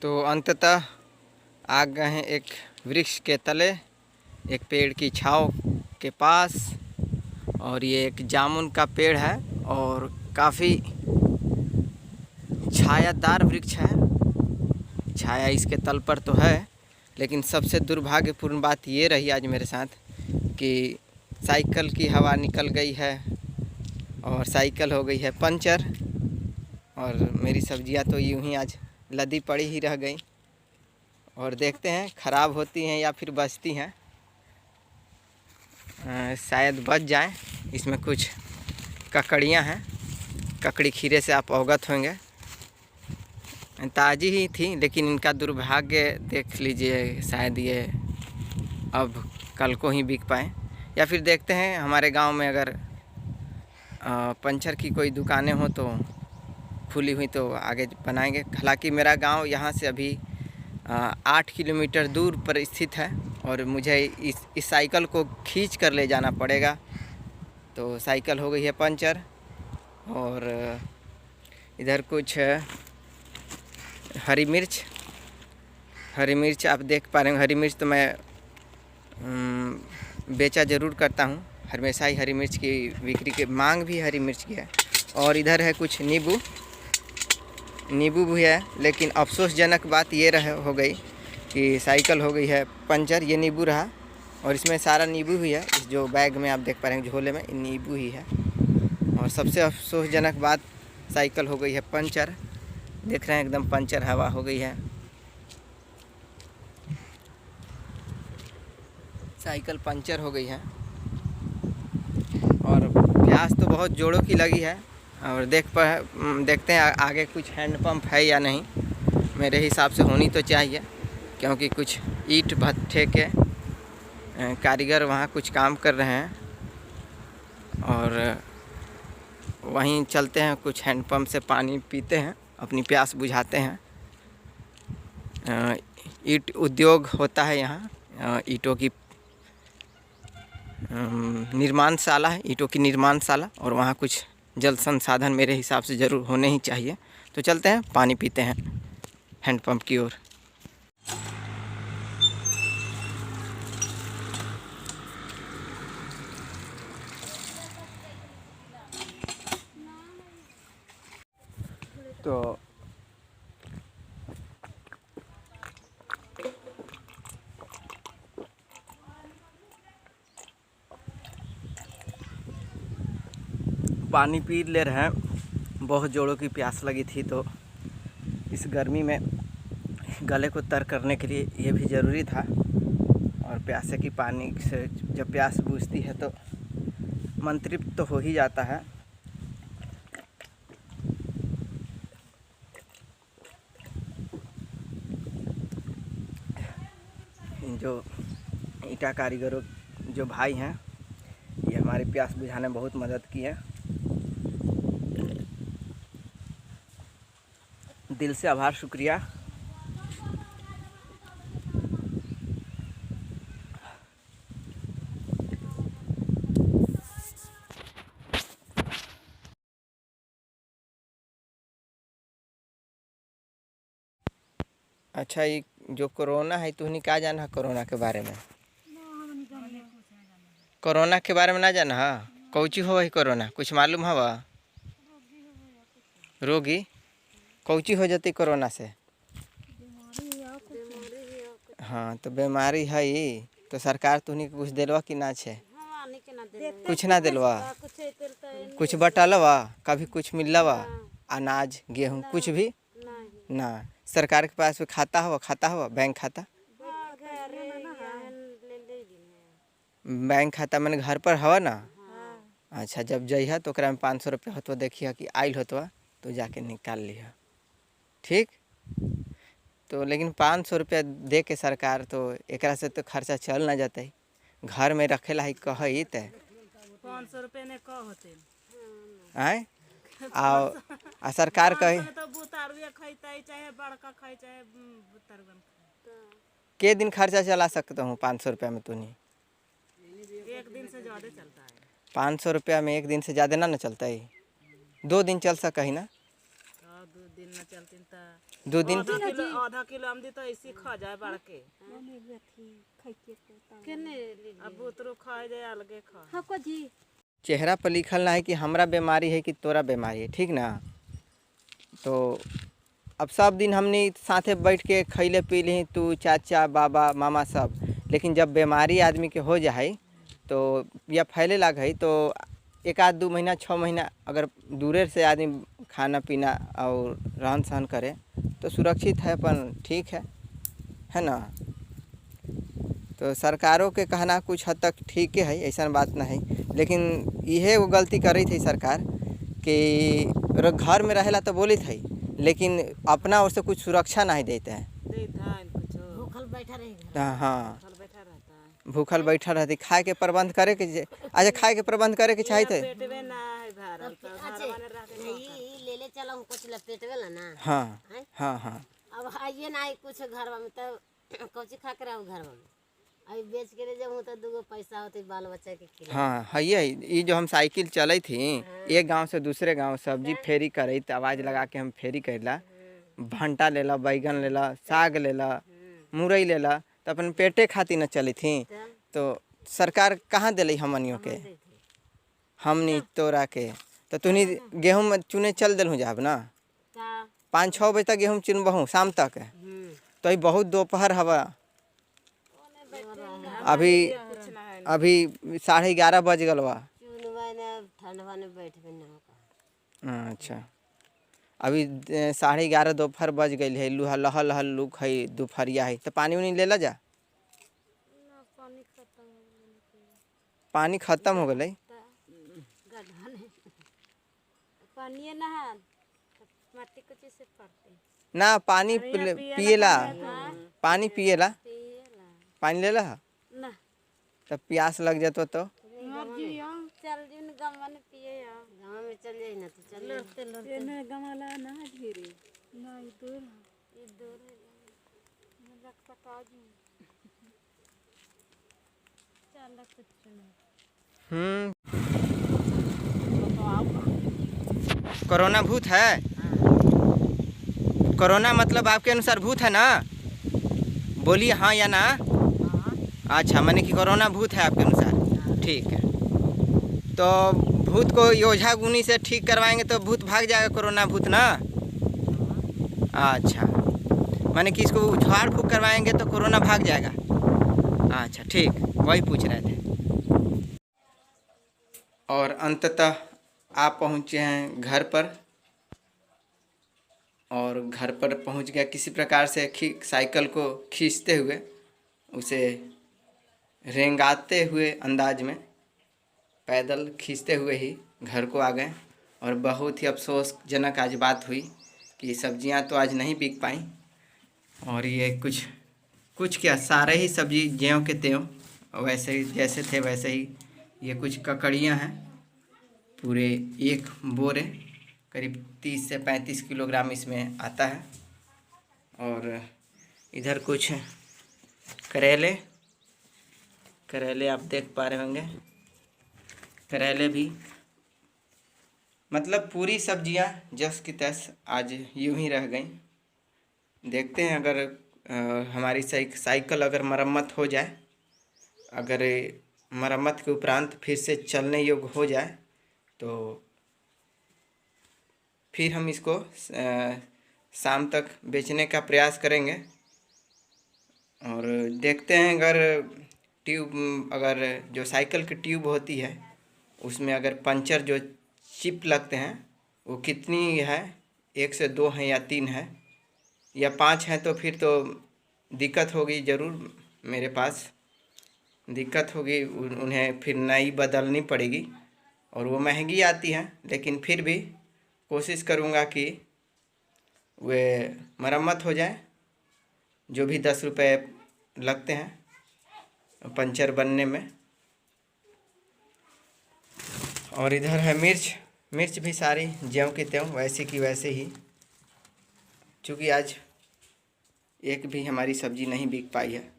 तो अंततः आ गए हैं एक वृक्ष के तले, एक पेड़ की छांव के पास। और ये एक जामुन का पेड़ है और काफ़ी छायादार वृक्ष है। छाया इसके तल पर तो है, लेकिन सबसे दुर्भाग्यपूर्ण बात ये रही आज मेरे साथ कि साइकिल की हवा निकल गई है और साइकिल हो गई है पंचर। और मेरी सब्जियां तो यूं ही आज लदी पड़ी ही रह गई। और देखते हैं ख़राब होती हैं या फिर बचती हैं। शायद बच जाएं। इसमें कुछ ककड़ियाँ हैं, ककड़ी खीरे से आप अवगत होंगे। ताज़ी ही थी, लेकिन इनका दुर्भाग्य देख लीजिए, शायद ये अब कल को ही बिक पाएँ। या फिर देखते हैं हमारे गांव में अगर पंचर की कोई दुकानें हो तो खुली हुई तो आगे बनाएंगे। हालांकि मेरा गांव यहाँ से अभी 8 किलोमीटर दूर पर स्थित है और मुझे इस साइकिल को खींच कर ले जाना पड़ेगा। तो साइकिल हो गई है पंचर। और इधर कुछ हरी मिर्च आप देख पा रहे हैं। हरी मिर्च तो मैं बेचा ज़रूर करता हूँ, हमेशा ही हरी मिर्च की बिक्री की मांग भी हरी मिर्च की है। और इधर है कुछ नींबू भी है, लेकिन अफसोसजनक बात ये हो गई कि साइकिल हो गई है पंचर। ये नींबू रहा और इसमें सारा नींबू ही है। इस जो बैग में आप देख पा रहे हैं झोले में नींबू ही है। और सबसे अफसोसजनक बात, साइकिल हो गई है पंचर। देख रहे हैं एकदम पंचर हवा हो गई है। साइकिल पंचर हो गई है और प्यास तो बहुत जोरों की लगी है। और देखते हैं आगे कुछ हैंडपंप है या नहीं। मेरे हिसाब से होनी तो चाहिए, क्योंकि कुछ ईंट भट्ठे के कारीगर वहाँ कुछ काम कर रहे हैं। और वहीं चलते हैं, कुछ हैंडपंप से पानी पीते हैं, अपनी प्यास बुझाते हैं। ईंट उद्योग होता है यहाँ, ईंटों की निर्माणशाला है, ईंटों की निर्माणशाला। और वहाँ कुछ जल संसाधन मेरे हिसाब से ज़रूर होने ही चाहिए। तो चलते हैं, पानी पीते हैं हैंडपंप की ओर। तो पानी पी ले रहे हैं। बहुत जोरों की प्यास लगी थी, तो इस गर्मी में गले को तर करने के लिए ये भी ज़रूरी था। और प्यासे की पानी से जब प्यास बुझती है तो मन तृप्त तो हो ही जाता है। जो ईंटा कारीगरों जो भाई हैं, ये हमारी प्यास बुझाने में बहुत मदद की है। दिल से आभार, शुक्रिया। अच्छा, ये जो कोरोना है, तूने क्या जाना है कोरोना के बारे में? कोरोना के बारे में ना जाना है? कौची हो है कोरोना, कुछ मालूम हवा? रोगी कौची हो जाती कोरोना से? हाँ, तो बीमारी है ही तो सरकार तुहनी कुछ दिलवा कि ना छे? कुछ ना दिलवा, कुछ बटलवा, कभी कुछ मिलवा, अनाज गेहूँ कुछ भी ना। सरकार के पास खाता हुआ बैंक खाता? बैंक खाता मैंने घर पर हवा ना? अच्छा, जब जइह तो ओकरा में 500 रुपया होतो, देखिए कि आइल होतो तो जाके निकाल लिह, ठीक? तो लेकिन 500 रुपया दे के सरकार, तो एकरा से तो खर्चा चल ना जाते। घर में रखेला ही कही ते 500 रुपये ने का होते आए आ सरकार कही तो बुतारुए खैते चाहे बड़का खाई चाहे बुतरगन के दिन खर्चा चला सकता हूँ 500 रुपया में? तूनी एक दिन से ज़्यादा चलता है। 500 रुपया में एक दिन से ज़्यादा ना चलता है। 2 दिन चल सका ही ना? 2 दिन न चलती तो दो दिन आधा किलो आमदी तो ऐसी खा जाए बढ़ के। अब बुतरू खा जाए अलगे खा। चेहरा पर लिखल ना है कि हमरा बीमारी है कि तोरा बीमारी है, ठीक ना। तो अब सब दिन हमने साथे बैठ के खैले पीले, तू चाचा बाबा मामा सब, लेकिन जब बीमारी आदमी के हो जाए तो या फैले लग है तो एक आध 2 महीना 6 महीना अगर दूरे से आदमी खाना पीना और रहन सहन करे तो सुरक्षित है, अपन ठीक है ना। तो सरकारों के कहना कुछ हद तक ठीक है, ऐसा बात नहीं, लेकिन यह वो गलती कर रही थी सरकार कि घर में रहेला तो बोली थी, लेकिन अपना ओर से कुछ सुरक्षा नहीं देते हैं। भूखल बैठा रहेगा। हाँ, भूखल बैठा रहती। खाए के प्रबंध करे के, अच्छा खाए के प्रबंध करे के चाहिए। हाँ हाँ हाँ, अब आइए ना कुछ घर में तो कौची खा के रहूँ घर में, अभी बेच के ले जाऊँ तो 2 पैसा होते बाल बच्चा के खिला। हाँ है ये जो हम साइकिल चलाई थी एक गांव से दूसरे गांव सब्जी फेरी करे तो आवाज़ लगा के हम फेरी करेला, भंटा लेला, बैगन लेला, साग लेला, मुरई लेला, तो अपन पेटे खाती न चली थी। तो सरकार कहाँ दिली हमनियों के, हमनी तोरा के। तो तुनी गेहूँ में चुने चल दिल जाब ना, 5-6 बजे तक गेहूँ चुनबहूँ शाम तक, तो बहुत दोपहर हवा। अभी 11:30 बज गल बा। अच्छा, अभी 11:30 दोपहर बज गई है, लुहा लहल लहल लुक है, दोपहरिया है, तो पानी उनी ले ला जा। पानी खत्म हो गई ना, पानी पिएला, पानी पिएला, पानी ले ला तब प्यास लग जातो तो चल जिन गम में पिए गम में चल जाए ना तो चल ये गमला ना धीरे ना दूर है रख पका जी चल कुछ नहीं। कोरोना भूत है। कोरोना मतलब आपके अनुसार भूत है ना, बोलिए हाँ या ना। अच्छा, माने कि कोरोना भूत है आपके अनुसार, ठीक है। तो भूत को ओझा गुनी से ठीक करवाएंगे तो भूत भाग जाएगा, कोरोना भूत ना। अच्छा, माने कि इसको झाड़ फूक करवाएंगे तो कोरोना भाग जाएगा। अच्छा ठीक, वही पूछ रहे थे। और अंततः आप पहुँचे हैं घर पर, और घर पर पहुँच गया किसी प्रकार से साइकिल को खींचते हुए, उसे रेंगाते हुए अंदाज में पैदल खींचते हुए ही घर को आ गए। और बहुत ही अफसोसजनक आज बात हुई कि सब्जियां तो आज नहीं बिक पाई, और ये कुछ क्या सारे ही सब्जी ज्यों के त्यों वैसे ही जैसे थे वैसे ही। ये कुछ ककड़ियाँ हैं, पूरे 1 बोरे करीब 30 से 35 किलोग्राम इसमें आता है। और इधर कुछ करेले आप देख पा रहे होंगे, करेले भी, मतलब पूरी सब्जियां जस की तस आज यूं ही रह गई। देखते हैं अगर हमारी साइकिल अगर मरम्मत हो जाए, अगर मरम्मत के उपरांत फिर से चलने योग्य हो जाए तो फिर हम इसको शाम तक बेचने का प्रयास करेंगे। और देखते हैं अगर जो साइकिल की ट्यूब होती है उसमें अगर पंचर जो चिप लगते हैं वो कितनी है, 1 से 2 हैं या 3 है या 5 हैं, तो फिर तो दिक्कत होगी ज़रूर, मेरे पास दिक्कत होगी, उन्हें फिर नई बदलनी पड़ेगी और वो महंगी आती है। लेकिन फिर भी कोशिश करूँगा कि वे मरम्मत हो जाए, जो भी 10 रुपये लगते हैं पंचर बनने में। और इधर है मिर्च भी सारी ज्यों की त्यों वैसे की वैसे ही, चूँकि आज एक भी हमारी सब्ज़ी नहीं बिक पाई है।